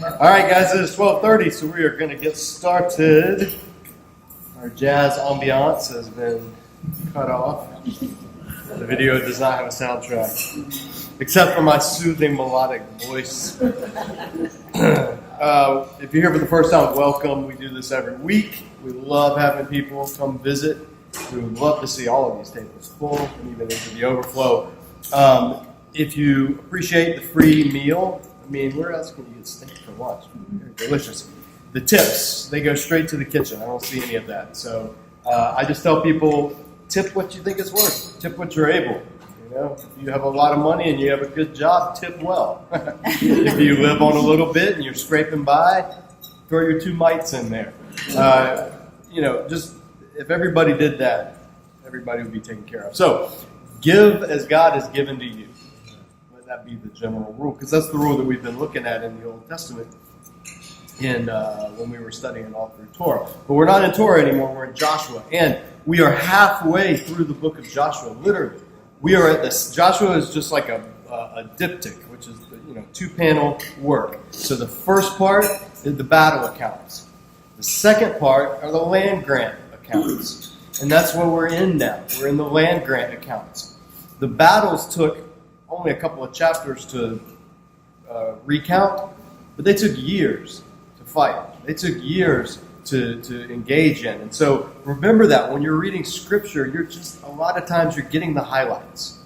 All right, guys, it is 12:30, so we are going to get started. Our jazz ambiance has been cut off. The video does not have a soundtrack, except for my soothing melodic voice. If you're here for the first time, welcome. We do this every week. We love having people come visit. We would love to see all of these tables full and even into the overflow. If you appreciate the free meal, I mean, where else can you get steak for lunch? They're delicious. The tips, they go straight to the kitchen. I don't see any of that. So I just tell people, tip what you think it's worth. Tip what you're able. You know, if you have a lot of money and you have a good job, tip well. If you live on a little bit and you're scraping by, throw your 2 mites in there. Just if everybody did that, everybody would be taken care of. So give as God has given to you. That be the general rule, because that's the rule that we've been looking at in the Old Testament when we were studying all through Torah. But we're not in Torah anymore, we're in Joshua. And we are halfway through the book of Joshua, literally. We are at this. Joshua is just like a diptych, which is 2-panel work. So the first part is the battle accounts. The second part are the land grant accounts. And that's where we're in now. We're in the land grant accounts. The battles took only a couple of chapters to recount, but they took years to fight. They took years to engage in. And so remember that when you're reading Scripture, a lot of times you're getting the highlights.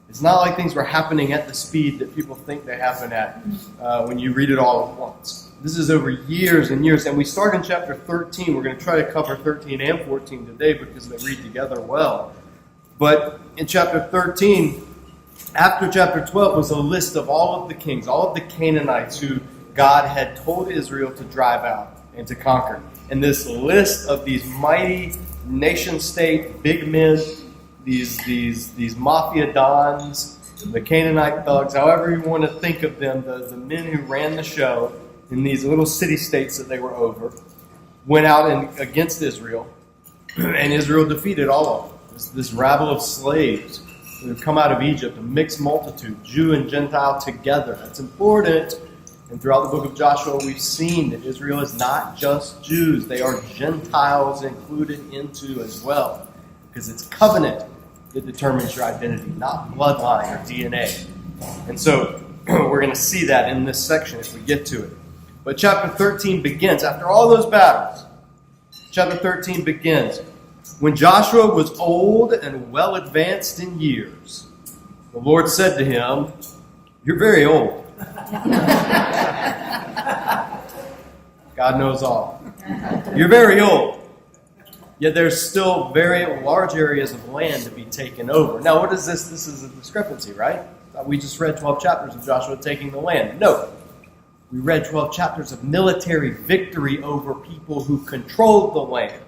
It's not like things were happening at the speed that people think they happen at when you read it all at once. This is over years and years, and we start in chapter 13. We're going to try to cover 13 and 14 today because they read together well. But in chapter 13, after chapter 12 was a list of all of the kings, all of the Canaanites who God had told Israel to drive out and to conquer. And this list of these mighty nation-state big men, these mafia dons, the Canaanite thugs, however you want to think of them, the men who ran the show in these little city-states that they were over, went out against Israel, and Israel defeated all of them. This rabble of slaves who have come out of Egypt, a mixed multitude, Jew and Gentile together. That's important. And throughout the book of Joshua, we've seen that Israel is not just Jews. They are Gentiles included into as well. Because it's covenant that determines your identity, not bloodline or DNA. And so we're going to see that in this section if we get to it. But chapter 13 begins, after all those battles, chapter 13 begins. When Joshua was old and well advanced in years, the Lord said to him, "You're very old." God knows all. You're very old. Yet there's still very large areas of land to be taken over. Now, what is this? This is a discrepancy, right? We just read 12 chapters of Joshua taking the land. No. We read 12 chapters of military victory over people who controlled the land.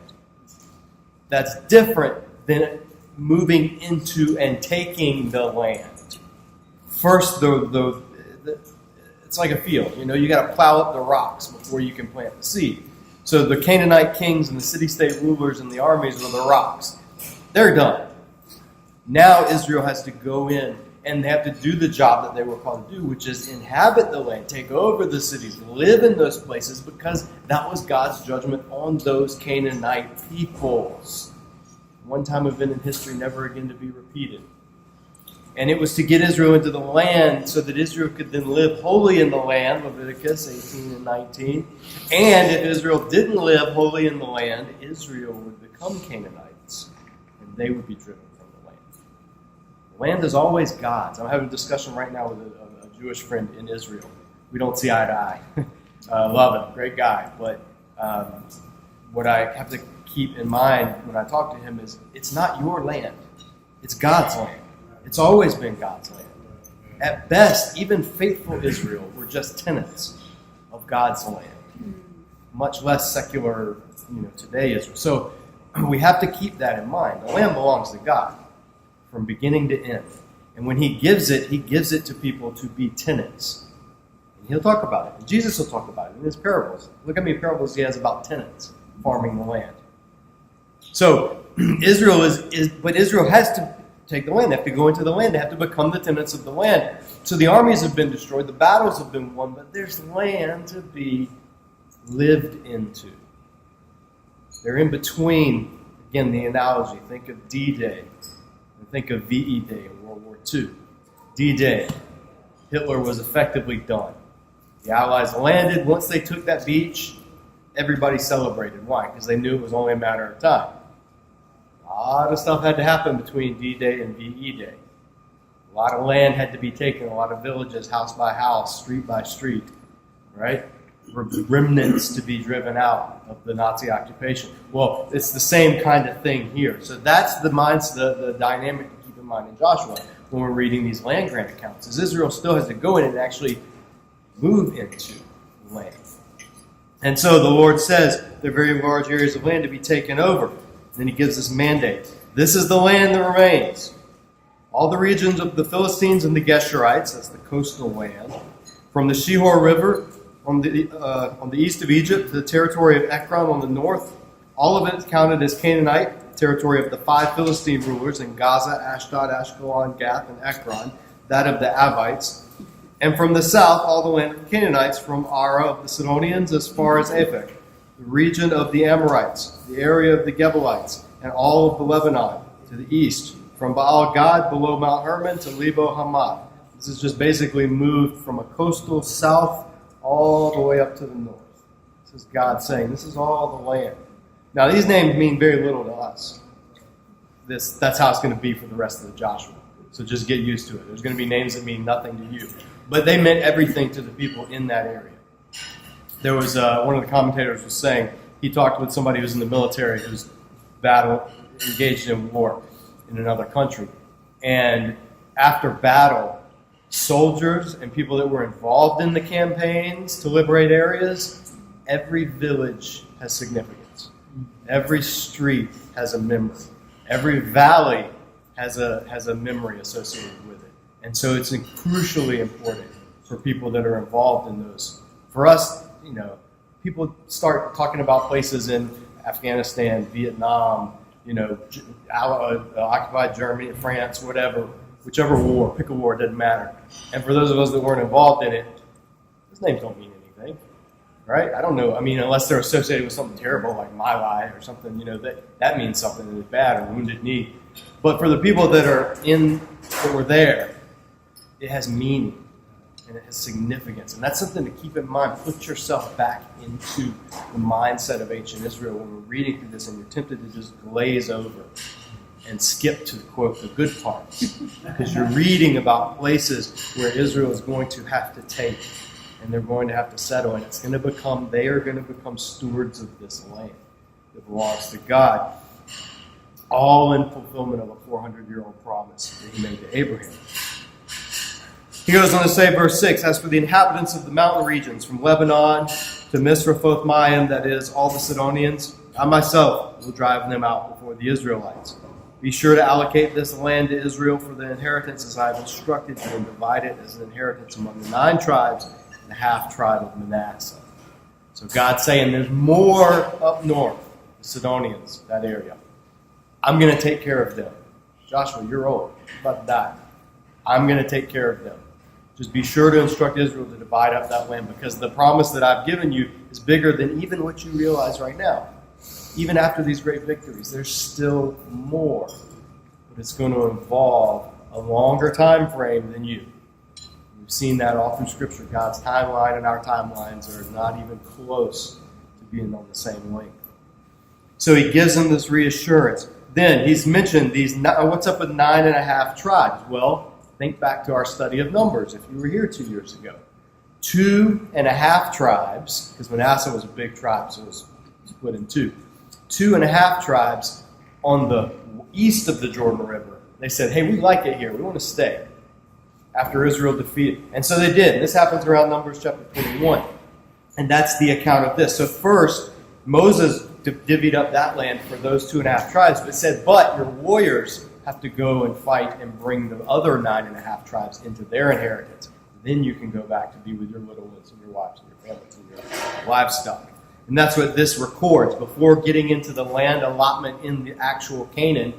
That's different than moving into and taking the land. First, it's like a field. You got to plow up the rocks before you can plant the seed. So the Canaanite kings and the city-state rulers and the armies were the rocks. They're done. Now Israel has to go in and they have to do the job that they were called to do, which is inhabit the land, take over the cities, live in those places, because that was God's judgment on those Canaanite peoples. One time event in history, never again to be repeated. And it was to get Israel into the land so that Israel could then live wholly in the land, Leviticus 18 and 19. And if Israel didn't live wholly in the land, Israel would become Canaanites, and they would be driven. Land is always God's. I'm having a discussion right now with a Jewish friend in Israel. We don't see eye to eye. Love him, great guy. But what I have to keep in mind when I talk to him is it's not your land. It's God's land. It's always been God's land. At best, even faithful Israel were just tenants of God's land. Much less secular, today Israel. So we have to keep that in mind. The land belongs to God, from beginning to end. And when he gives it to people to be tenants. And he'll talk about it. And Jesus will talk about it in his parables. Look how many parables he has about tenants farming the land. So Israel has to take the land. They have to go into the land. They have to become the tenants of the land. So the armies have been destroyed, the battles have been won, but there's land to be lived into. They're in between, again, the analogy. Think of D-Day, and think of VE Day in World War II. D-Day, Hitler was effectively done. The Allies landed. Once they took that beach, everybody celebrated. Why? Because they knew it was only a matter of time. A lot of stuff had to happen between D-Day and VE Day. A lot of land had to be taken, a lot of villages, house by house, street by street, right? Remnants to be driven out of the Nazi occupation. Well, it's the same kind of thing here. So that's the dynamic to keep in mind in Joshua when we're reading these land grant accounts, is Israel still has to go in and actually move into land. And so the Lord says there are very large areas of land to be taken over. And then he gives this mandate. This is the land that remains. All the regions of the Philistines and the Geshurites, that's the coastal land, from the Shihor River on the east of Egypt to the territory of Ekron on the north, all of it is counted as Canaanite, territory of the 5 Philistine rulers in Gaza, Ashdod, Ashkelon, Gath, and Ekron, that of the Avites. And from the south, all the land of the Canaanites, from Ara of the Sidonians as far as Aphek, the region of the Amorites, the area of the Gebalites, and all of the Lebanon to the east, from Baal Gad below Mount Hermon to Lebo Hamath. This is just basically moved from a coastal south all the way up to the north. This is God saying, this is all the land. Now, these names mean very little to us. That's how it's going to be for the rest of the Joshua. So just get used to it. There's going to be names that mean nothing to you. But they meant everything to the people in that area. There was one of the commentators was saying, he talked with somebody who's in the military who's engaged in war in another country. And after battle, soldiers and people that were involved in the campaigns to liberate areas, every village has significance. Every street has a memory. Every valley has a memory associated with it. And so it's crucially important for people that are involved in those. For us, people start talking about places in Afghanistan, Vietnam, occupied Germany, France, whichever war, pick a war, it doesn't matter. And for those of us that weren't involved in it, those names don't mean anything, right? I don't know. I mean, unless they're associated with something terrible like My Lai or something, that means something that is bad or wounded knee. But for the people that were there, it has meaning and it has significance. And that's something to keep in mind. Put yourself back into the mindset of ancient Israel when we're reading through this and you're tempted to just glaze over and skip to, quote, the good parts. Because you're reading about places where Israel is going to have to take and they're going to have to settle. And they are going to become stewards of this land that belongs to God. All in fulfillment of a 400-year-old promise that he made to Abraham. He goes on to say, verse 6, as for the inhabitants of the mountain regions, from Lebanon to Misrephoth-Maim, that is, all the Sidonians, I myself will drive them out before the Israelites. Be sure to allocate this land to Israel for the inheritance as I have instructed you, and divide it as an inheritance among the 9 tribes and the half-tribe of Manasseh. So God's saying there's more up north, the Sidonians, that area. I'm going to take care of them. Joshua, you're old. You're about to die. I'm going to take care of them. Just be sure to instruct Israel to divide up that land, because the promise that I've given you is bigger than even what you realize right now. Even after these great victories, there's still more. But it's going to involve a longer time frame than you. We've seen that all through Scripture. God's timeline and our timelines are not even close to being on the same length. So he gives them this reassurance. Then he's mentioned what's up with 9.5 tribes? Well, think back to our study of Numbers if you were here 2 years ago. 2.5 tribes, because Manasseh was a big tribe, so it was split in 2. 2.5 tribes on the east of the Jordan River. They said, hey, we like it here. We want to stay. After Israel defeated. And so they did. This happens around Numbers chapter 21. And that's the account of this. So first, Moses divvied up that land for those 2.5 tribes, but said, but your warriors have to go and fight and bring the other 9.5 tribes into their inheritance. Then you can go back to be with your little ones and your wives and your families and your livestock. And that's what this records. Before getting into the land allotment in the actual Canaan,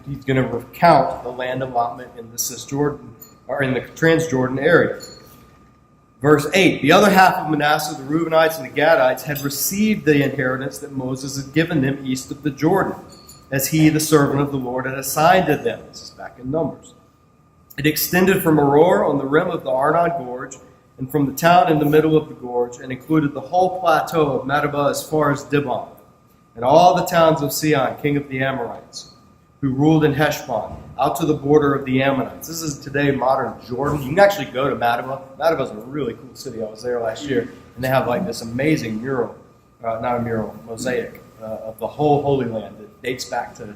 he's going to recount the land allotment in the Cisjordan or in the Transjordan area. Verse 8, the other half of Manasseh, the Reubenites and the Gadites, had received the inheritance that Moses had given them east of the Jordan, as he, the servant of the Lord, had assigned to them. This is back in Numbers. It extended from Aroer on the rim of the Arnon Gorge, and from the town in the middle of the gorge, and included the whole plateau of Medeba as far as Dibon, and all the towns of Sihon, king of the Amorites, who ruled in Heshbon, out to the border of the Ammonites. This is today modern Jordan. You can actually go to Medeba. Medeba is a really cool city. I was there last year, and they have like this amazing mural, mosaic of the whole Holy Land that dates back to the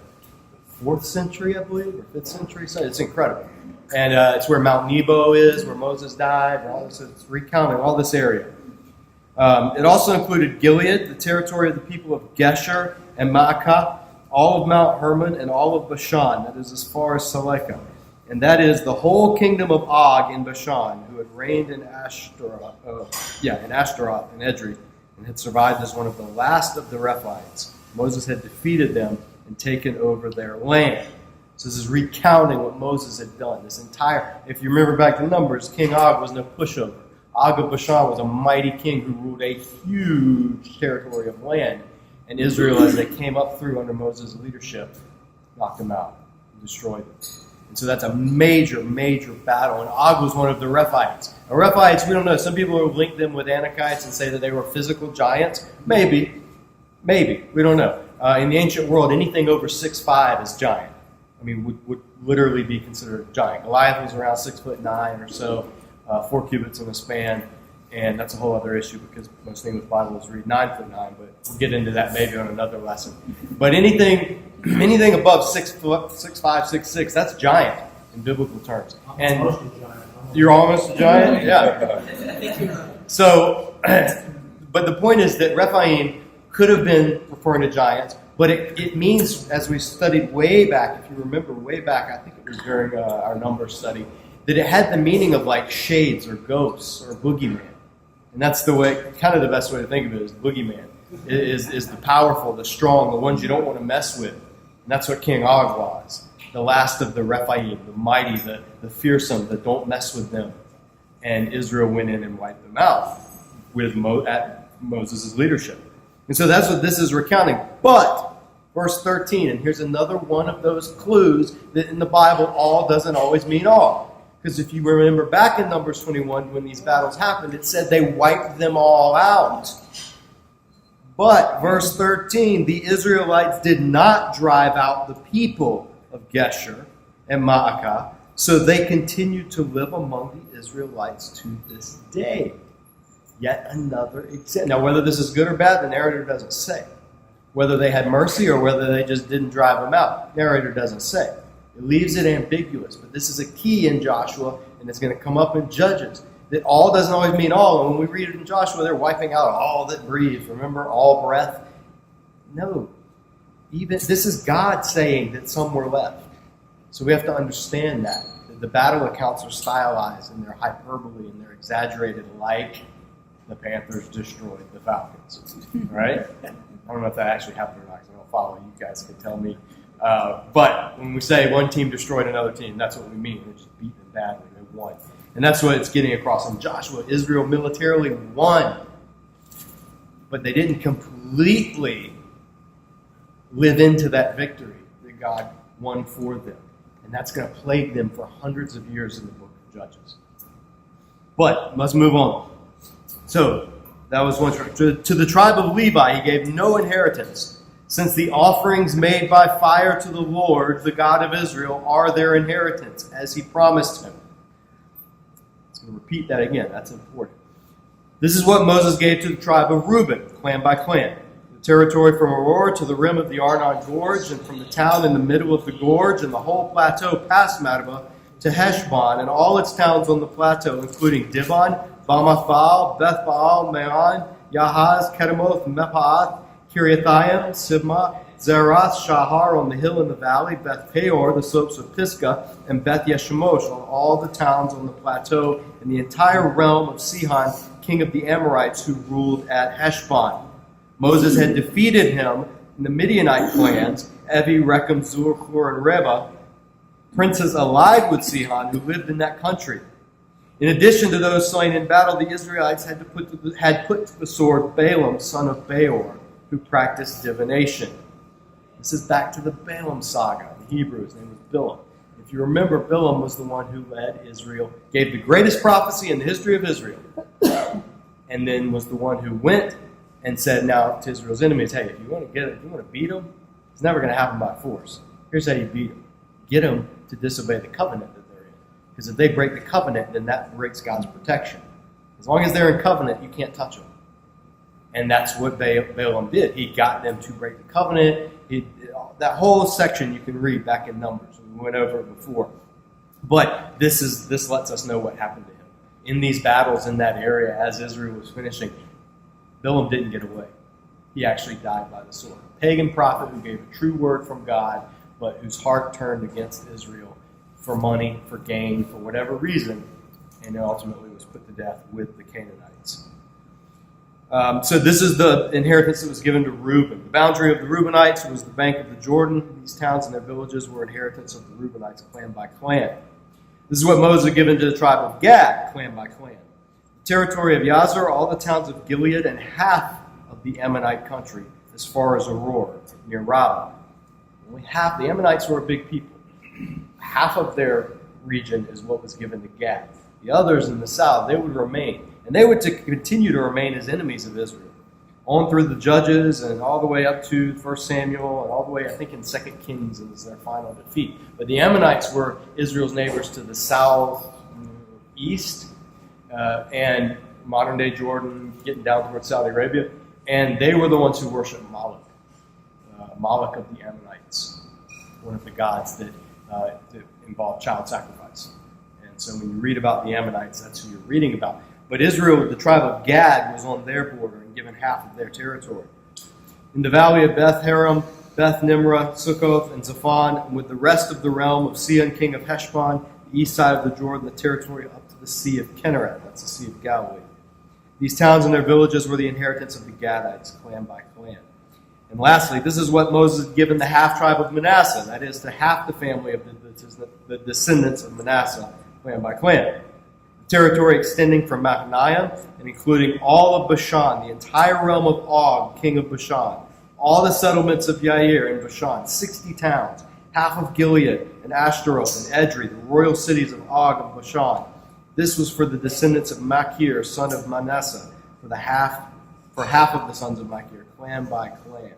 4th century, I believe, or 5th century. So it's incredible. And it's where Mount Nebo is, where Moses died. And all this, it's recounting all this area. It also included Gilead, the territory of the people of Gesher and Maacah, all of Mount Hermon, and all of Bashan, that is as far as Salekah. And that is the whole kingdom of Og in Bashan, who had reigned in Ashtaroth and Edrei, and had survived as one of the last of the Rephaites. Moses had defeated them and taken over their land. So this is recounting what Moses had done. If you remember back to Numbers, King Og was no pushover. Og of Bashan was a mighty king who ruled a huge territory of land. And Israel, as they came up through under Moses' leadership, knocked them out and destroyed them. And so that's a major, major battle. And Og was one of the Rephaites. Now, Rephaites, we don't know. Some people have linked them with Anakites and say that they were physical giants. Maybe. We don't know. In the ancient world, anything over 6'5" is giant. I mean, would literally be considered a giant. Goliath was around 6'9" or so, 4 cubits in a span. And that's a whole other issue because most English Bibles read 9'9", but we'll get into that maybe on another lesson. But anything above 6 foot, 6'5", 6'6", that's giant in biblical terms. And you're almost a giant? Yeah. So, but the point is that Rephaim could have been referring to giants, but it means, as we studied way back, if you remember way back, I think it was during our Numbers study, that it had the meaning of like shades or ghosts or boogeyman. And that's the way, kind of the best way to think of it is boogeyman. Is the powerful, the strong, the ones you don't want to mess with. And that's what King Og was. The last of the Rephaim, the mighty, the fearsome, that don't mess with them. And Israel went in and wiped them out at Moses' leadership. And so that's what this is recounting. But, verse 13, and here's another one of those clues that in the Bible all doesn't always mean all. Because if you remember back in Numbers 21, when these battles happened, it said they wiped them all out. But, verse 13, the Israelites did not drive out the people of Gesher and Maacah, so they continued to live among the Israelites to this day. Yet another example. Now, whether this is good or bad, the narrator doesn't say. Whether they had mercy or whether they just didn't drive them out, narrator doesn't say. It leaves it ambiguous, but this is a key in Joshua, and it's going to come up in Judges, that all doesn't always mean all. And when we read it in Joshua, they're wiping out all that breathes. Remember, all breath? No. Even this is God saying that some were left. So we have to understand that the battle accounts are stylized, and they're hyperbole, and they're exaggerated, like the Panthers destroyed the Falcons. Right? I don't know if that actually happened or not, because I don't follow. You guys can tell me. But when we say one team destroyed another team, that's what we mean. They just beat them badly. They won. And that's what it's getting across in Joshua. Israel militarily won. But they didn't completely live into that victory that God won for them. And that's going to plague them for hundreds of years in the book of Judges. But let's move on. So, that was one tribe. To the tribe of Levi, he gave no inheritance, since the offerings made by fire to the Lord, the God of Israel, are their inheritance, as he promised him. I'm going to repeat that again. That's important. This is what Moses gave to the tribe of Reuben, clan by clan. The territory from Aroer to the rim of the Arnon Gorge, and from the town in the middle of the gorge, and the whole plateau past Medeba to Heshbon, and all its towns on the plateau, including Dibon, Bamath-baal, Beth-baal, Maon, Yahaz, Kedemoth, Mephaath, Kiriathaim, Sibmah, Zerath, Shahar on the hill in the valley, Beth Peor, the slopes of Pisgah, and Beth Yeshimosh on all the towns on the plateau, and the entire realm of Sihon, king of the Amorites, who ruled at Heshbon. Moses had defeated him in the Midianite clans, Evi, Rechem, Zur, Hur, and Reba, princes allied with Sihon who lived in that country. In addition to those slain in battle, the Israelites had put to the sword Balaam, son of Beor, who practiced divination. This is back to the Balaam saga. In Hebrew, his name was Bilam. If you remember, Bilam was the one who led Israel, gave the greatest prophecy in the history of Israel, and then was the one who went and said now to Israel's enemies, hey, if you want to beat them, it's never going to happen by force. Here's how you beat them. Get them to disobey the covenant that they're in. Because if they break the covenant, then that breaks God's protection. As long as they're in covenant, you can't touch them. And that's what Balaam did. He got them to break the covenant. That whole section you can read back in Numbers. We went over it before. But this lets us know what happened to him. In these battles in that area, as Israel was finishing, Balaam didn't get away. He actually died by the sword. A pagan prophet who gave a true word from God, but whose heart turned against Israel for money, for gain, for whatever reason, and ultimately was put to death with the Canaanites. So this is the inheritance that was given to Reuben. The boundary of the Reubenites was the bank of the Jordan. These towns and their villages were inheritance of the Reubenites, clan by clan. This is what Moses had given to the tribe of Gad, clan by clan. The territory of Yazar, all the towns of Gilead, and half of the Ammonite country, as far as Aroer, near Rabbah. Only half. The Ammonites were a big people. Half of their region is what was given to Gad. The others in the south, they would remain. And they would continue to remain as enemies of Israel. On through the Judges and all the way up to 1 Samuel and all the way, I think, in 2 Kings is their final defeat. But the Ammonites were Israel's neighbors to the southeast and modern-day Jordan, getting down towards Saudi Arabia. And they were the ones who worshiped Moloch, Moloch of the Ammonites, one of the gods that involved child sacrifice. And so when you read about the Ammonites, that's who you're reading about. But Israel, the tribe of Gad, was on their border and given half of their territory. In the valley of Beth Haram, Beth Nimrah, Sukkoth, and Zaphon, and with the rest of the realm of Sihon, king of Heshbon, the east side of the Jordan, the territory up to the Sea of Kinneret, that's the Sea of Galilee. These towns and their villages were the inheritance of the Gadites, clan by clan. And lastly, this is what Moses had given the half-tribe of Manasseh, that is, to half the family of the descendants of Manasseh, clan by clan. Territory extending from Mahaniah and including all of Bashan, the entire realm of Og, king of Bashan, all the settlements of Yair in Bashan, 60 towns, half of Gilead and Ashtaroth and Edrei, the royal cities of Og of Bashan. This was for the descendants of Machir, son of Manasseh, for half of the sons of Machir, clan by clan.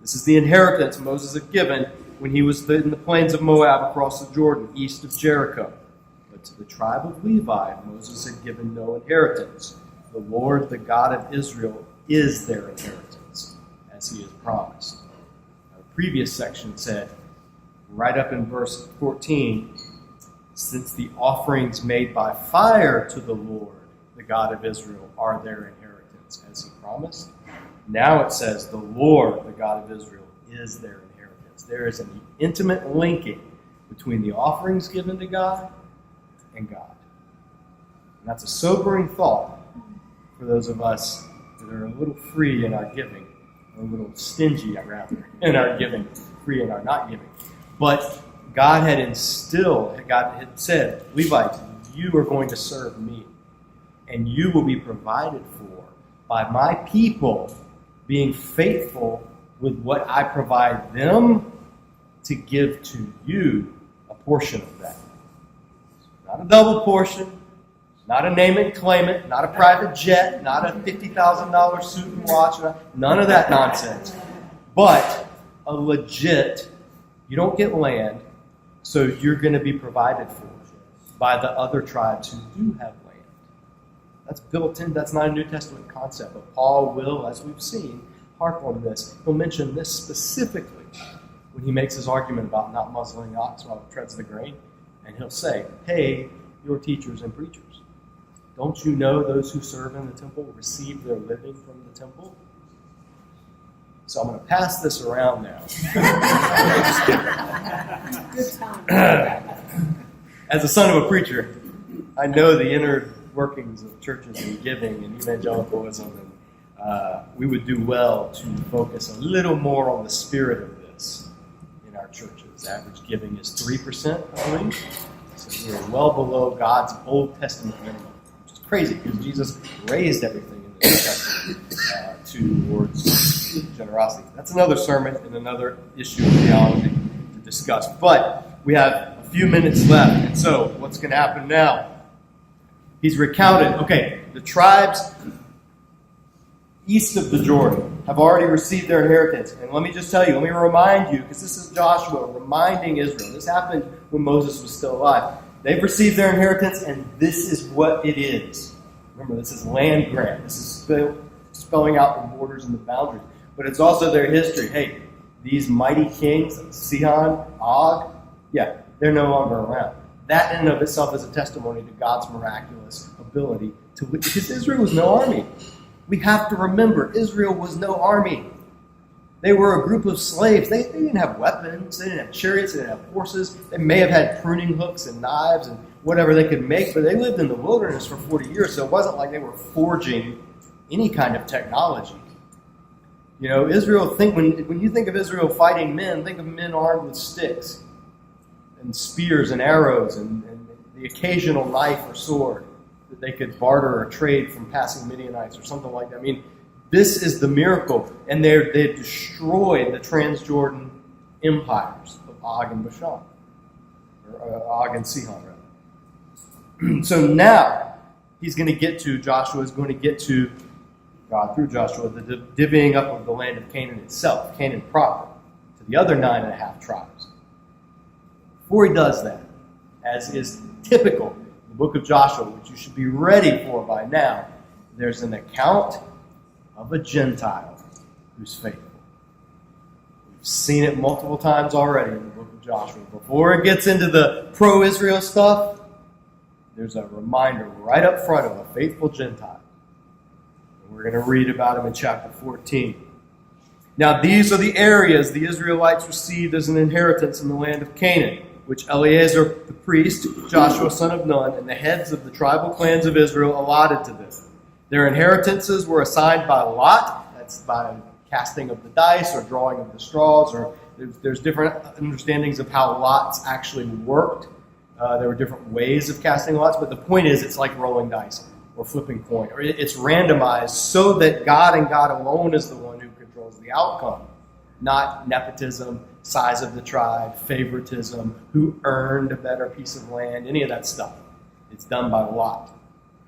This is the inheritance Moses had given when he was in the plains of Moab across the Jordan, east of Jericho. To the tribe of Levi, Moses had given no inheritance. The Lord, the God of Israel, is their inheritance, as he has promised. Now, the previous section said, right up in verse 14, since the offerings made by fire to the Lord, the God of Israel, are their inheritance, as he promised. Now it says, the Lord, the God of Israel, is their inheritance. There is an intimate linking between the offerings given to God and God. And that's a sobering thought for those of us that are a little free in our giving, or a little stingy, rather, in our giving, free in our not giving. But God had said, Levites, you are going to serve me, and you will be provided for by my people being faithful with what I provide them to give to you a portion of that. Not a double portion, not a name it and claim it, not a private jet, not a $50,000 suit and watch, none of that nonsense. But a legit, you don't get land, so you're going to be provided for by the other tribes who do have land. That's built in, that's not a New Testament concept, but Paul will, as we've seen, harp on this. He'll mention this specifically when he makes his argument about not muzzling the ox while it treads the grain. And he'll say, hey, your teachers and preachers, don't you know those who serve in the temple receive their living from the temple? So I'm going to pass this around now. As a son of a preacher, I know the inner workings of churches and giving and evangelicalism, and we would do well to focus a little more on the spirit of this in our churches The average giving is 3%, I believe. So we're well below God's Old Testament minimum, which is crazy because Jesus raised everything in the New Testament towards generosity. That's another sermon and another issue of theology to discuss. But we have a few minutes left, and so what's going to happen now? He's recounted, okay, the tribes east of the Jordan have already received their inheritance. And let me just tell you, let me remind you, because this is Joshua reminding Israel. This happened when Moses was still alive. They've received their inheritance, and this is what it is. Remember, this is land grant. This is spelling out the borders and the boundaries. But it's also their history. Hey, these mighty kings, Sihon, Og, yeah, they're no longer around. That in and of itself is a testimony to God's miraculous ability to, because Israel was no army. We have to remember, Israel was no army. They were a group of slaves. They didn't have weapons. They didn't have chariots. They didn't have horses. They may have had pruning hooks and knives and whatever they could make, but they lived in the wilderness for 40 years, so it wasn't like they were forging any kind of technology. You know, Israel, when you think of Israel fighting men, think of men armed with sticks and spears and arrows and the occasional knife or sword that they could barter or trade from passing Midianites or something like that. I mean, this is the miracle. And they destroyed the Transjordan empires of Og and Bashan. Or Og and Sihon, rather. So now, Joshua is going to get to, God through Joshua, the divvying up of the land of Canaan itself, Canaan proper, to the other 9.5 tribes. Before he does that, as is typical, the book of Joshua, which you should be ready for by now, there's an account of a Gentile who's faithful. We've seen it multiple times already in the book of Joshua. Before it gets into the pro-Israel stuff, there's a reminder right up front of a faithful Gentile. And we're going to read about him in chapter 14. Now these are the areas the Israelites received as an inheritance in the land of Canaan, which Eleazar the priest, Joshua son of Nun, and the heads of the tribal clans of Israel allotted to them. Their inheritances were assigned by lot, that's by casting of the dice or drawing of the straws, or there's different understandings of how lots actually worked. There were different ways of casting lots, but the point is it's like rolling dice or flipping coin. Or it's randomized so that God and God alone is the one who controls the outcome, not nepotism, size of the tribe, favoritism, who earned a better piece of land, any of that stuff. It's done by lot.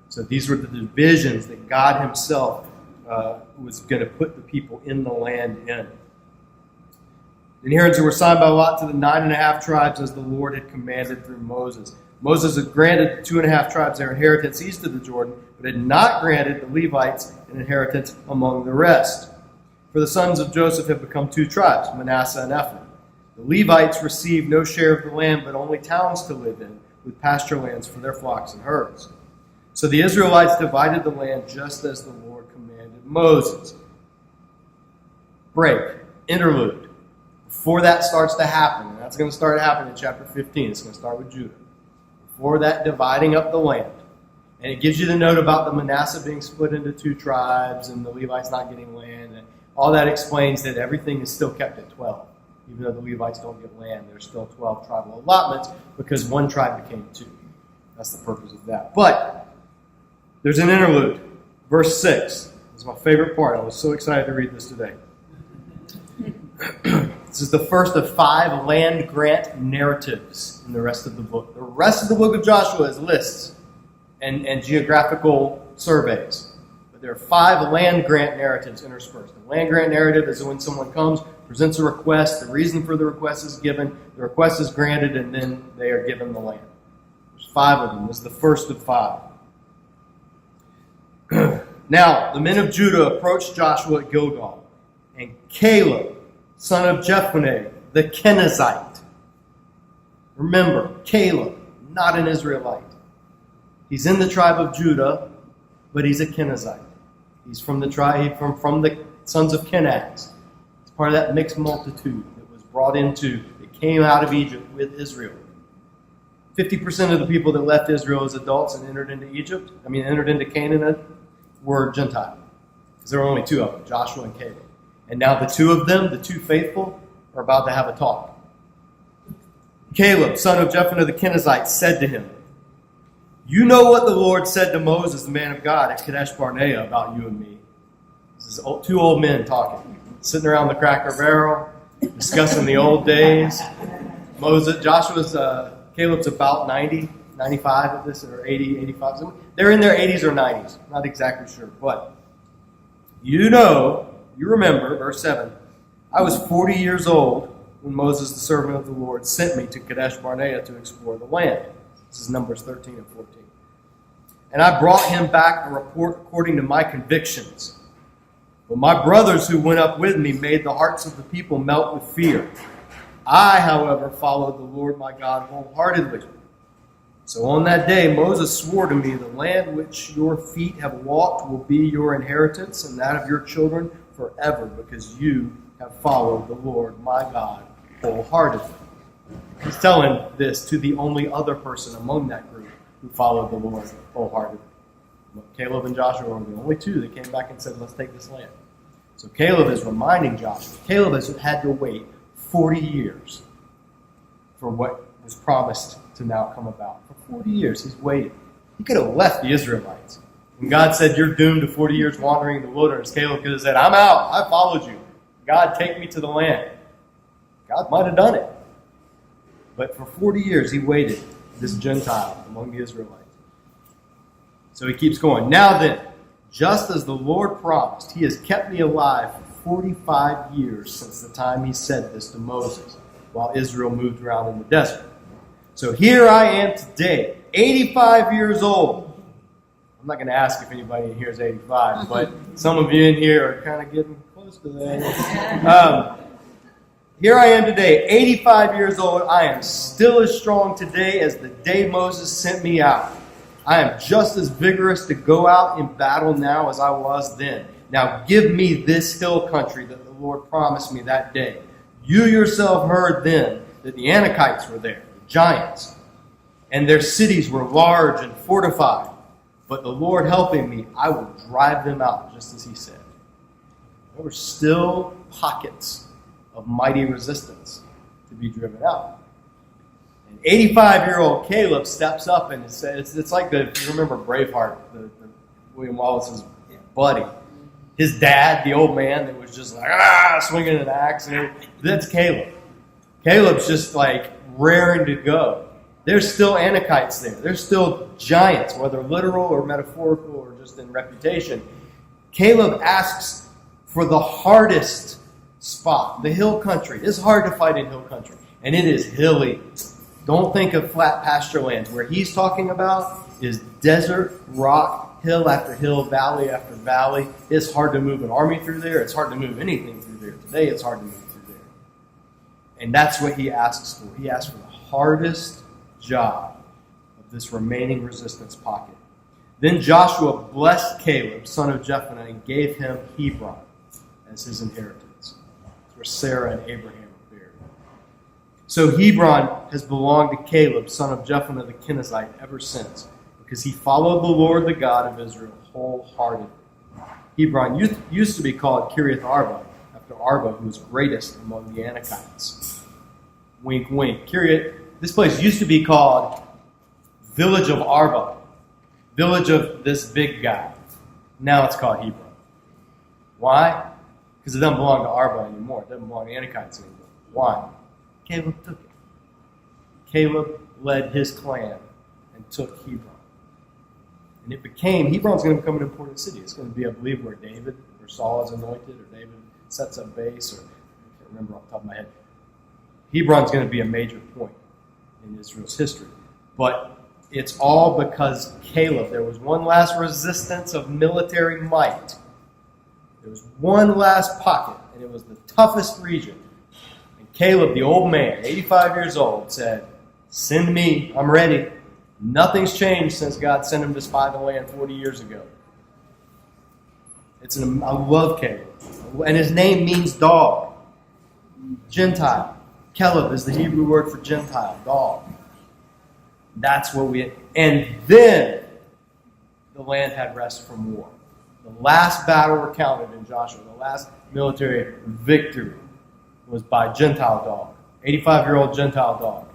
So these were the divisions that God himself was going to put the people in the land in. The inheritance were assigned by lot to the 9.5 tribes as the Lord had commanded through Moses. Moses had granted the 2.5 tribes their inheritance east of the Jordan, but had not granted the Levites an inheritance among the rest. For the sons of Joseph had become 2 tribes, Manasseh and Ephraim. The Levites received no share of the land, but only towns to live in, with pasture lands for their flocks and herds. So the Israelites divided the land just as the Lord commanded Moses. Break. Interlude. Before that starts to happen, and that's going to start happening in chapter 15. It's going to start with Judah. Before that, dividing up the land. And it gives you the note about the Manasseh being split into 2 tribes and the Levites not getting land. And all that explains that everything is still kept at 12. Even though the Levites don't get land, there's still 12 tribal allotments because 1 tribe became 2. That's the purpose of that. But there's an interlude. Verse 6. This is my favorite part. I was so excited to read this today. This is the first of 5 land grant narratives in the rest of the book. The rest of the book of Joshua is lists and geographical surveys. But there are 5 land grant narratives interspersed. The land grant narrative is when someone comes, presents a request, the reason for the request is given, the request is granted, and then they are given the land. There's 5 of them. This is the first of 5. Now, the men of Judah approached Joshua at Gilgal, and Caleb, son of Jephunneh, the Kenizzite. Remember, Caleb, not an Israelite. He's in the tribe of Judah, but he's a Kenizzite. He's from the tribe from the sons of Kenaz. It's part of that mixed multitude that was brought into, that came out of Egypt with Israel. 50% of the people that left Israel as adults and entered into Canaan, were Gentile. Because there were only 2 of them, Joshua and Caleb. And now the 2 of them, the 2 faithful, are about to have a talk. Caleb, son of Jephunneh the Kenizzite, said to him, "You know what the Lord said to Moses, the man of God, at Kadesh Barnea about you and me." This is two old men talking, sitting around the cracker barrel, discussing the old days. Caleb's about 90, 95 at this, or 80, 85. So they're in their 80s or 90s. Not exactly sure. But you remember, verse 7, I was 40 years old when Moses, the servant of the Lord, sent me to Kadesh Barnea to explore the land. This is Numbers 13 and 14. And I brought him back a report according to my convictions. But my brothers who went up with me made the hearts of the people melt with fear. I, however, followed the Lord my God wholeheartedly. So on that day Moses swore to me, the land which your feet have walked will be your inheritance and that of your children forever, because you have followed the Lord my God wholeheartedly. He's telling this to the only other person among that group who followed the Lord wholeheartedly. Caleb and Joshua were the only two that came back and said, let's take this land. So Caleb is reminding Joshua. Caleb has had to wait 40 years for what was promised to now come about. For 40 years he's waited. He could have left the Israelites. When God said, you're doomed to 40 years wandering in the wilderness, Caleb could have said, I'm out. I followed you. God, take me to the land. God might have done it. But for 40 years he waited, this Gentile among the Israelites. So he keeps going. Now then, just as the Lord promised, he has kept me alive for 45 years since the time he said this to Moses, while Israel moved around in the desert. So here I am today, 85 years old. I'm not going to ask if anybody in here is 85, but some of you in here are kind of getting close to that. Here I am today, 85 years old. I am still as strong today as the day Moses sent me out. I am just as vigorous to go out in battle now as I was then. Now give me this hill country that the Lord promised me that day. You yourself heard then that the Anakites were there, the giants, and their cities were large and fortified. But the Lord helping me, I will drive them out, just as he said. There were still pockets of mighty resistance to be driven out. An 85-year-old Caleb steps up and says, it's like you remember Braveheart, the William Wallace's buddy. His dad, the old man that was just like, swinging an axe. And that's Caleb. Caleb's just like raring to go. There's still Anakites there. There's still giants, whether literal or metaphorical or just in reputation. Caleb asks for the hardest spot, the hill country. It's hard to fight in hill country, and it is hilly. Don't think of flat pasture lands. Where he's talking about is desert, rock, hill after hill, valley after valley. It's hard to move an army through there. It's hard to move anything through there. Today it's hard to move through there. And that's what he asks for. He asks for the hardest job of this remaining resistance pocket. Then Joshua blessed Caleb, son of Jephunneh, and gave him Hebron as his inheritance. That's where Sarah and Abraham were buried. So Hebron has belonged to Caleb, son of Jephunneh the Kenizzite, ever since, because he followed the Lord, the God of Israel, wholeheartedly. Hebron used to be called Kiriath Arba, after Arba, who was greatest among the Anakites. Wink, wink. This place used to be called Village of Arba, village of this big guy. Now it's called Hebron. Why? Because it doesn't belong to Arba anymore. It doesn't belong to Anakites anymore. Why? Caleb took it. Caleb led his clan and took Hebron. And Hebron's going to become an important city. It's going to be, I believe, where Saul is anointed, or David sets up base, or I can't remember off the top of my head. Hebron's going to be a major point in Israel's history. But it's all because Caleb, there was one last resistance of military might. There was one last pocket, and it was the toughest region. And Caleb, the old man, 85 years old, said, send me, I'm ready. Nothing's changed since God sent him to spy the land 40 years ago. I love Caleb. And his name means dog. Gentile. Caleb is the Hebrew word for Gentile, dog. That's what and then the land had rest from war. The last battle recounted in Joshua, the last military victory was by Gentile dog, 85-year-old Gentile dog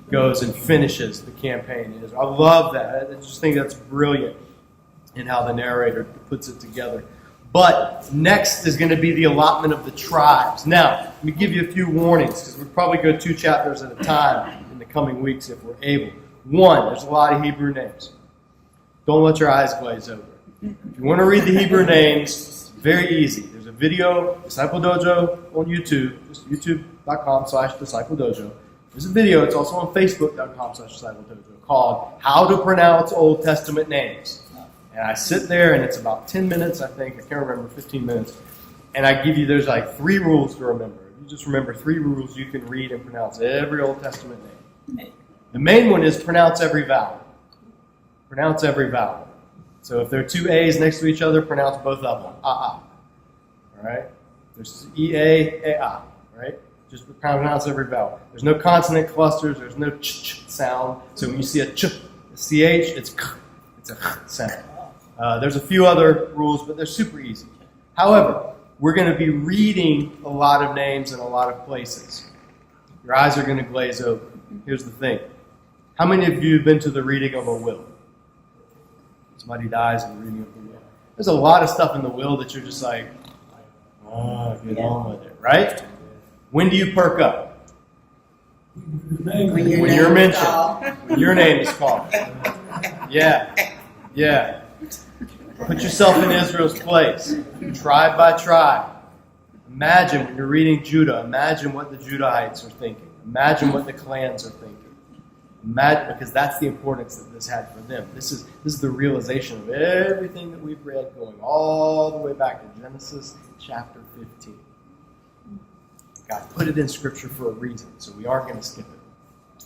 goes and finishes the campaign in Israel. I love that. I just think that's brilliant in how the narrator puts it together. But next is going to be the allotment of the tribes. Now, let me give you a few warnings, because we'll probably go 2 chapters at a time in the coming weeks if we're able. 1, there's a lot of Hebrew names. Don't let your eyes glaze over. If you want to read the Hebrew names, very easy. There's a video, Disciple Dojo, on YouTube, just youtube.com/Disciple Dojo. There's a video, it's also on facebook.com/Disciple Dojo, called How to Pronounce Old Testament Names. And I sit there, and it's about 10 minutes, I think. I can't remember, 15 minutes. And I give you, there's like 3 rules to remember. You just remember 3 rules you can read and pronounce every Old Testament name. The main one is pronounce every vowel. Pronounce every vowel. So if there are 2 A's next to each other, pronounce both of them. All right? There's E-A, A-ah. Right? Just pronounce every vowel. There's no consonant clusters. There's no ch sound. So when you see a ch, a ch, it's k. It's a ch sound. There's a few other rules, but they're super easy. However, we're going to be reading a lot of names in a lot of places. Your eyes are going to glaze over. Here's the thing. How many of you have been to the reading of a will? Somebody dies in the reading of the will. There's a lot of stuff in the will that you're just like, oh, get on with it, right? When do you perk up? When you're mentioned. When your name is called. Yeah. Put yourself in Israel's place, tribe by tribe. Imagine when you're reading Judah, imagine what the Judahites are thinking. Imagine what the clans are thinking. Imagine, because that's the importance that this had for them. This is the realization of everything that we've read going all the way back to Genesis chapter 15. God put it in Scripture for a reason, so we aren't going to skip it.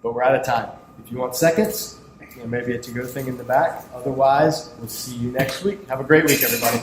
But we're out of time. If you want seconds, maybe it's a good thing in the back. Otherwise, we'll see you next week. Have a great week, everybody.